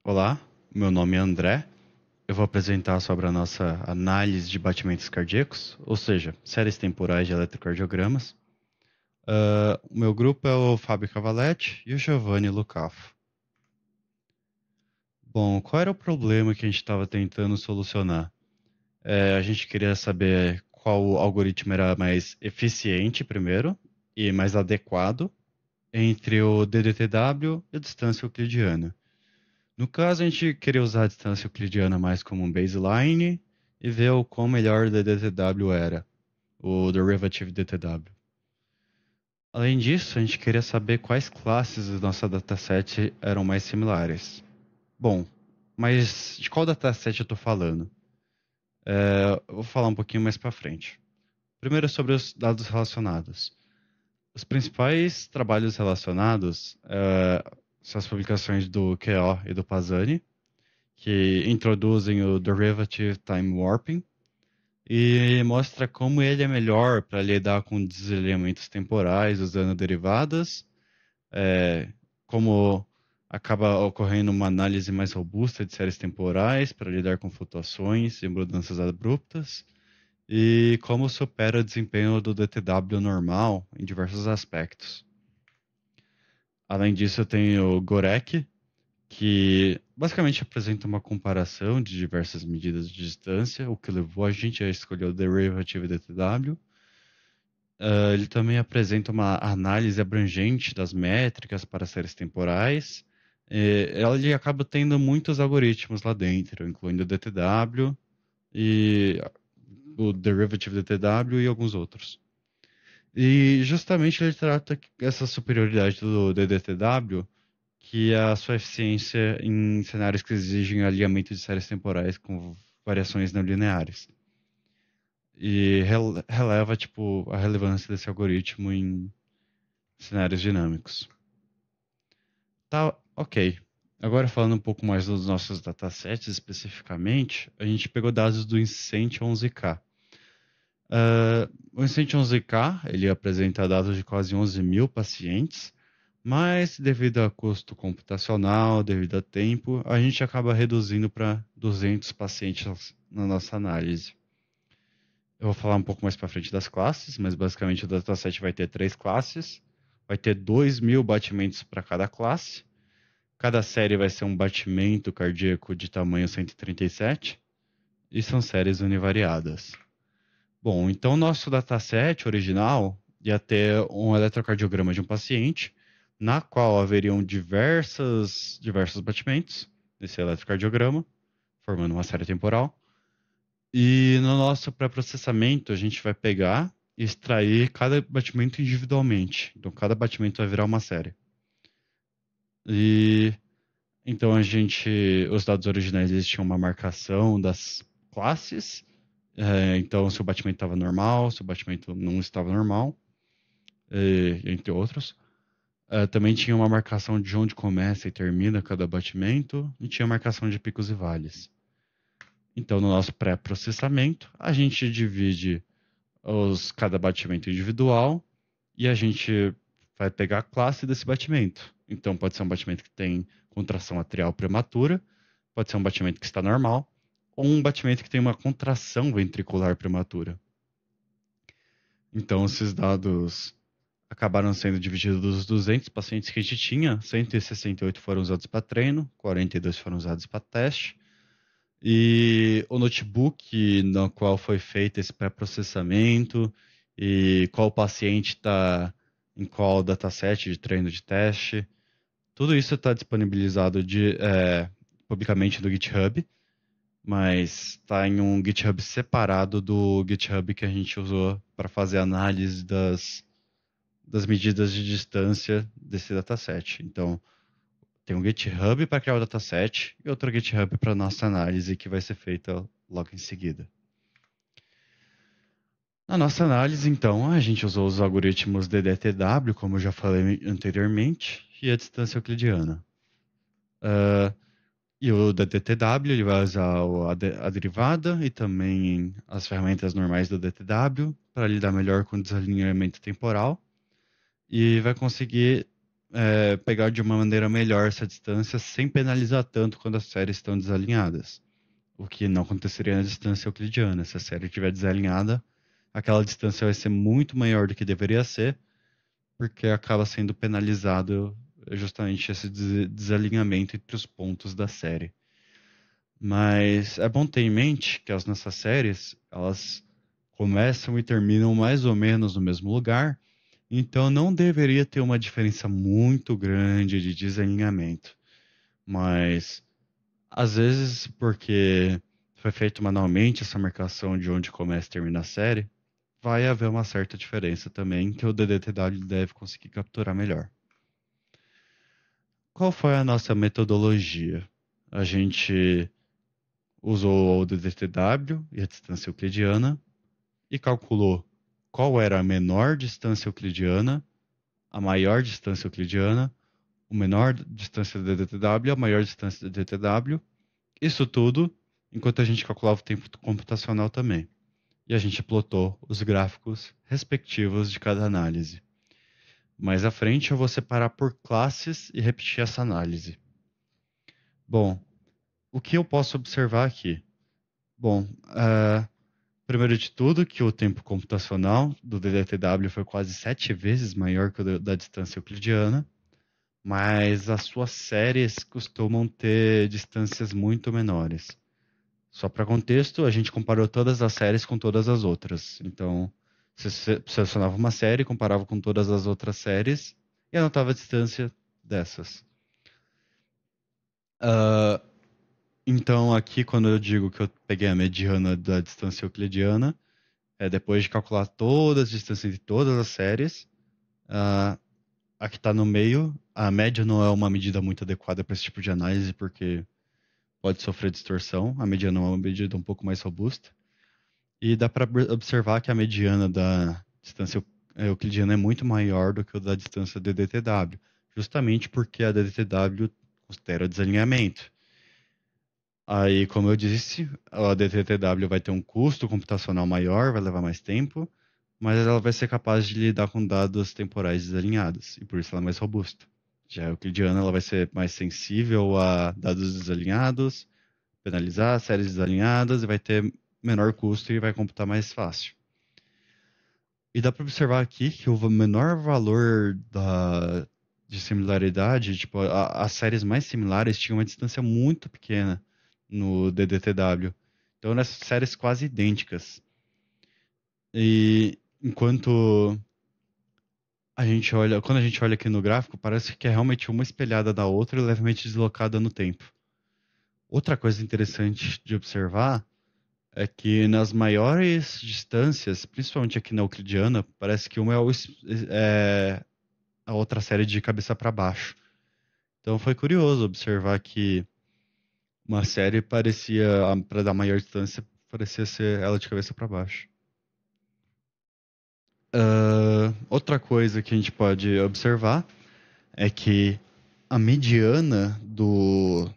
Olá, meu nome é André. Eu vou apresentar sobre a nossa análise de batimentos cardíacos, ou seja, séries temporais de eletrocardiogramas. O meu grupo é o Fábio Cavaletti e o Giovanni Lucafo. Bom, qual era o problema que a gente estava tentando solucionar? A gente queria saber qual algoritmo era mais eficiente, primeiro, e mais adequado entre o DDTW e a distância euclidiana. No caso, a gente queria usar a distância euclidiana mais como um baseline e ver o quão melhor o DTW era, o Derivative DTW. Além disso, a gente queria saber quais classes da nossa dataset eram mais similares. Bom, mas de qual dataset eu estou falando? Eu vou falar um pouquinho mais para frente. Primeiro sobre os dados relacionados. Os principais trabalhos relacionados são as publicações do QO e do Pasani, que introduzem o Derivative Time Warping e mostra como ele é melhor para lidar com desalinhamentos temporais usando derivadas, é, como acaba ocorrendo uma análise mais robusta de séries temporais para lidar com flutuações e mudanças abruptas, e como supera o desempenho do DTW normal em diversos aspectos. Além disso, eu tenho o Gorek, que basicamente apresenta uma comparação de diversas medidas de distância, o que levou a gente a escolher o Derivative DTW. Ele também apresenta uma análise abrangente das métricas para séries temporais. Ele acaba tendo muitos algoritmos lá dentro, incluindo o DTW e o Derivative DTW e alguns outros. E justamente ele trata essa superioridade do DDTW, que é a sua eficiência em cenários que exigem alinhamento de séries temporais com variações não lineares. E releva, tipo, a relevância desse algoritmo em cenários dinâmicos. Tá, ok. Agora falando um pouco mais dos nossos datasets especificamente, a gente pegou dados do Incent 11K. O Incent 11K, ele apresenta dados de quase 11 mil pacientes, mas devido a custo computacional, devido a tempo, a gente acaba reduzindo para 200 pacientes na nossa análise. Eu vou falar um pouco mais para frente das classes, mas basicamente o dataset vai ter três classes, vai ter 2 mil batimentos para cada classe, cada série vai ser um batimento cardíaco de tamanho 137, e são séries univariadas. Bom, então nosso dataset original ia ter um eletrocardiograma de um paciente, na qual haveriam diversos batimentos nesse eletrocardiograma, formando uma série temporal. E no nosso pré-processamento, a gente vai pegar e extrair cada batimento individualmente. Então, cada batimento vai virar uma série. E então os dados originais eles tinham uma marcação das classes. Então, se o batimento estava normal, se o batimento não estava normal, entre outros. Também tinha uma marcação de onde começa e termina cada batimento, e tinha marcação de picos e vales. Então, no nosso pré-processamento, a gente divide cada batimento individual e a gente vai pegar a classe desse batimento. Então, pode ser um batimento que tem contração atrial prematura, pode ser um batimento que está normal, ou um batimento que tem uma contração ventricular prematura. Então, esses dados acabaram sendo divididos dos 200 pacientes que a gente tinha, 168 foram usados para treino, 42 foram usados para teste. E o notebook no qual foi feito esse pré-processamento e qual paciente está em qual dataset de treino de teste, tudo isso está disponibilizado publicamente no GitHub, mas está em um GitHub separado do GitHub que a gente usou para fazer a análise das medidas de distância desse dataset. Então, tem um GitHub para criar o dataset e outro GitHub para nossa análise que vai ser feita logo em seguida. Na nossa análise, então, a gente usou os algoritmos DDTW, como eu já falei anteriormente, e a distância euclidiana. Uh, e o DDTW ele vai usar a derivada e também as ferramentas normais do DTW para lidar melhor com o desalinhamento temporal e vai conseguir pegar de uma maneira melhor essa distância sem penalizar tanto quando as séries estão desalinhadas. O que não aconteceria na distância euclidiana. Se a série estiver desalinhada, aquela distância vai ser muito maior do que deveria ser, porque acaba sendo penalizado justamente esse desalinhamento entre os pontos da série. Mas é bom ter em mente que as nossas séries, elas começam e terminam mais ou menos no mesmo lugar, então não deveria ter uma diferença muito grande de desalinhamento. Mas às vezes, porque foi feito manualmente essa marcação de onde começa e termina a série, vai haver uma certa diferença também que o DDTW deve conseguir capturar melhor. Qual foi a nossa metodologia? A gente usou o DDTW e a distância euclidiana e calculou qual era a menor distância euclidiana, a maior distância euclidiana, a menor distância do DDTW e a maior distância do DDTW. Isso tudo enquanto a gente calculava o tempo computacional também. E a gente plotou os gráficos respectivos de cada análise. Mais à frente eu vou separar por classes e repetir essa análise. Bom, o que eu posso observar aqui? Bom, primeiro de tudo, que o tempo computacional do DDTW foi quase 7 vezes maior que o da distância euclidiana, mas as suas séries costumam ter distâncias muito menores. Só para contexto, a gente comparou todas as séries com todas as outras. Então, você selecionava uma série, comparava com todas as outras séries e anotava a distância dessas. Ah, então, aqui, quando eu digo que eu peguei a mediana da distância euclidiana, é depois de calcular todas as distâncias de todas as séries, ah, a que está no meio, a média não é uma medida muito adequada para esse tipo de análise, porque pode sofrer distorção. A mediana é uma medida um pouco mais robusta. E dá para observar que a mediana da distância euclidiana é muito maior do que o da distância DDTW, justamente porque a DDTW considera desalinhamento. Aí, como eu disse, a DTTW vai ter um custo computacional maior, vai levar mais tempo, mas ela vai ser capaz de lidar com dados temporais desalinhados, e por isso ela é mais robusta. Já a euclidiana ela vai ser mais sensível a dados desalinhados, penalizar séries desalinhadas, e vai ter menor custo e vai computar mais fácil. E dá para observar aqui que o menor valor de similaridade, tipo, as séries mais similares tinham uma distância muito pequena no DDTW. Então, nessas séries quase idênticas. E enquanto quando a gente olha aqui no gráfico, parece que é realmente uma espelhada da outra e levemente deslocada no tempo. Outra coisa interessante de observar é que nas maiores distâncias, principalmente aqui na euclidiana, parece que uma é a outra série de cabeça para baixo. Então foi curioso observar que uma série parecia, para dar maior distância, parecia ser ela de cabeça para baixo. Outra coisa que a gente pode observar é que a mediana do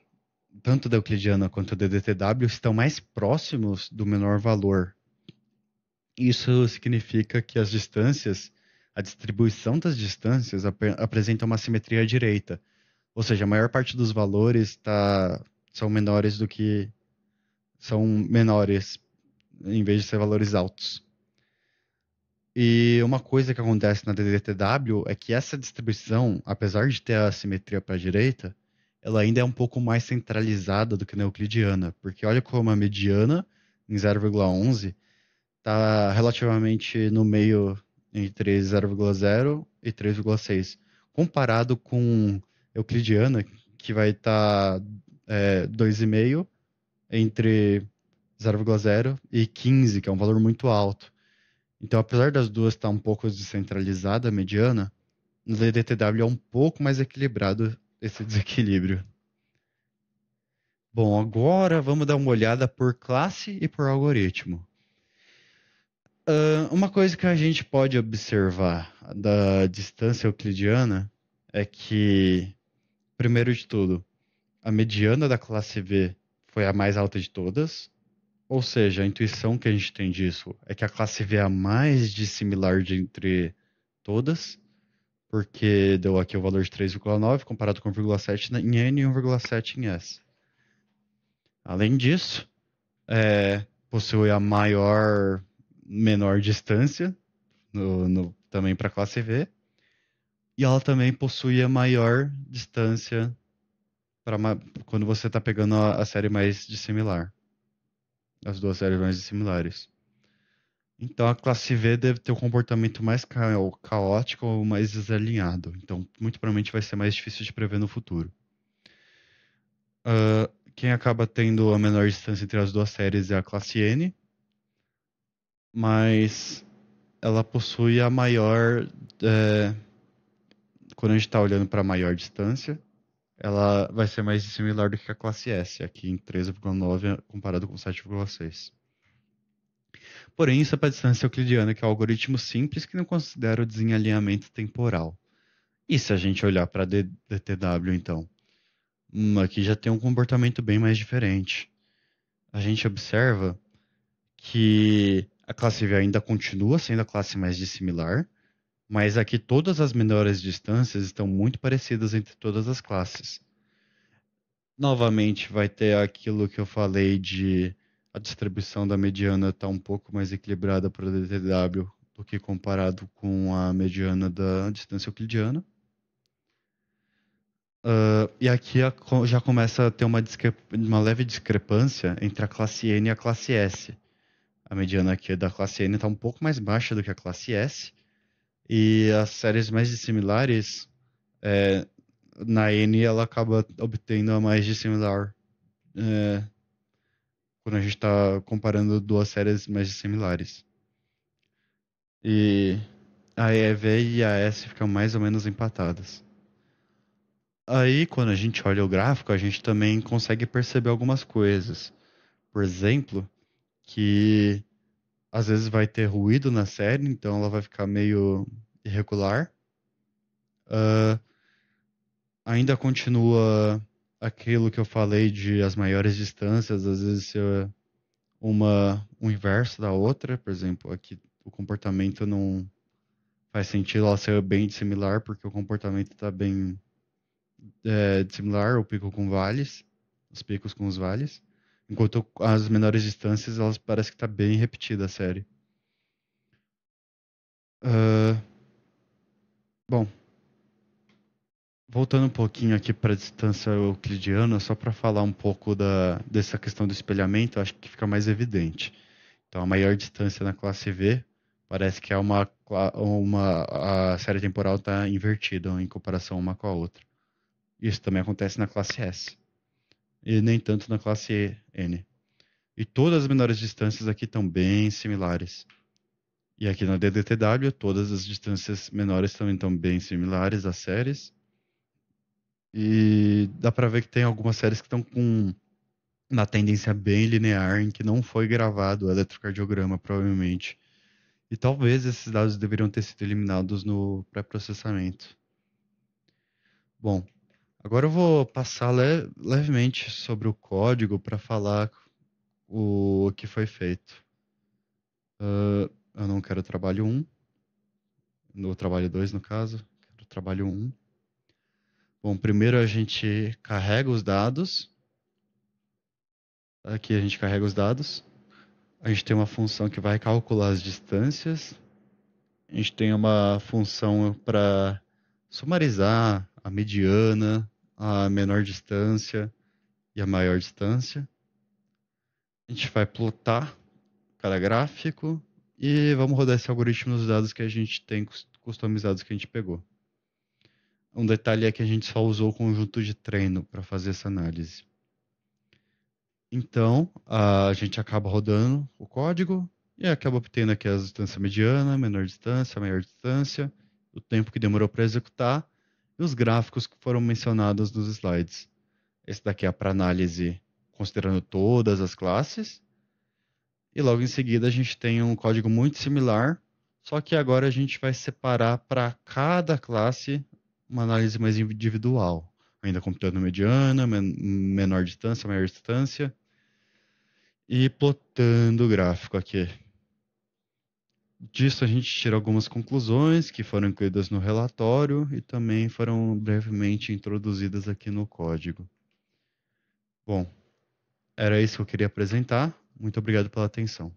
tanto da euclidiana quanto da DTW estão mais próximos do menor valor. Isso significa que as distâncias, a distribuição das distâncias apresenta uma simetria à direita. Ou seja, a maior parte dos valores são menores do que são menores, em vez de ser valores altos. E uma coisa que acontece na DDTW é que essa distribuição, apesar de ter a simetria para a direita, ela ainda é um pouco mais centralizada do que na euclidiana, porque olha como a mediana em 0,11 está relativamente no meio entre 0,0 e 3,6, comparado com euclidiana, que vai estar 2,5 entre 0,0 e 15, que é um valor muito alto. Então, apesar das duas estar um pouco descentralizada, a mediana, no DDTW é um pouco mais equilibrado esse desequilíbrio. Bom, agora vamos dar uma olhada por classe e por algoritmo. Uma coisa que a gente pode observar da distância euclidiana é que, primeiro de tudo, a mediana da classe V foi a mais alta de todas, ou seja, a intuição que a gente tem disso é que a classe V é a mais dissimilar de entre todas, porque deu aqui o valor de 3,9 comparado com 1,7 em N e 1,7 em S. Além disso, possui a menor distância também para a classe V, e ela também possui a maior distância para quando você está pegando a série mais dissimilar, as duas séries mais dissimilares. Então a classe V deve ter um comportamento mais caótico ou mais desalinhado. Então, muito provavelmente vai ser mais difícil de prever no futuro. Quem acaba tendo a menor distância entre as duas séries é a classe N, mas ela possui a maior. Quando a gente está olhando para a maior distância, ela vai ser mais similar do que a classe S, aqui em 13,9 comparado com 7,6. Porém, isso é para a distância euclidiana, que é um algoritmo simples que não considera o desalinhamento temporal. E se a gente olhar para DTW, então? Aqui já tem um comportamento bem mais diferente. A gente observa que a classe V ainda continua sendo a classe mais dissimilar, mas aqui todas as menores distâncias estão muito parecidas entre todas as classes. Novamente, vai ter aquilo que eu falei de a distribuição da mediana estar um pouco mais equilibrada para o DTW do que comparado com a mediana da distância euclidiana. E aqui já começa a ter uma leve discrepância entre a classe N e a classe S. A mediana aqui da classe N está um pouco mais baixa do que a classe S, e as séries mais dissimilares, na N ela acaba obtendo a mais dissimilar, quando a gente está comparando duas séries mais dissimilares. E a EV e a S ficam mais ou menos empatadas. Aí, quando a gente olha o gráfico, a gente também consegue perceber algumas coisas. Por exemplo, que às vezes vai ter ruído na série, então ela vai ficar meio irregular. Ah, ainda continua aquilo que eu falei de as maiores distâncias, às vezes ser o inverso da outra. Por exemplo, aqui o comportamento não faz sentido ela ser bem dissimilar, porque o comportamento está bem dissimilar, o pico com vales, os picos com os vales. Enquanto as menores distâncias, elas parece que está bem repetida a série. Ah, bom, voltando um pouquinho aqui para a distância euclidiana, só para falar um pouco dessa questão do espelhamento, acho que fica mais evidente. Então, a maior distância na classe V parece que é a série temporal está invertida em comparação uma com a outra. Isso também acontece na classe S, e nem tanto na classe N. E todas as menores distâncias aqui estão bem similares. E aqui na DDTW, todas as distâncias menores também estão bem similares às séries. E dá para ver que tem algumas séries que estão com uma tendência bem linear, em que não foi gravado o eletrocardiograma, provavelmente. E talvez esses dados deveriam ter sido eliminados no pré-processamento. Bom, agora eu vou passar levemente sobre o código para falar o que foi feito. Eu não quero trabalho 1, no trabalho 2 no caso, quero trabalho 1. Bom, primeiro a gente carrega os dados. Aqui a gente carrega os dados. A gente tem uma função que vai calcular as distâncias. A gente tem uma função para sumarizar a mediana, a menor distância e a maior distância. A gente vai plotar cada gráfico e vamos rodar esse algoritmo nos dados que a gente tem customizados que a gente pegou. Um detalhe é que a gente só usou o conjunto de treino para fazer essa análise. Então, a gente acaba rodando o código e acaba obtendo aqui a distância mediana, menor distância, maior distância, o tempo que demorou para executar e os gráficos que foram mencionados nos slides. Esse daqui é para análise considerando todas as classes. E logo em seguida a gente tem um código muito similar, só que agora a gente vai separar para cada classe uma análise mais individual, ainda computando mediana, menor distância, maior distância, e plotando o gráfico aqui. Disso a gente tira algumas conclusões que foram incluídas no relatório e também foram brevemente introduzidas aqui no código. Bom, era isso que eu queria apresentar. Muito obrigado pela atenção.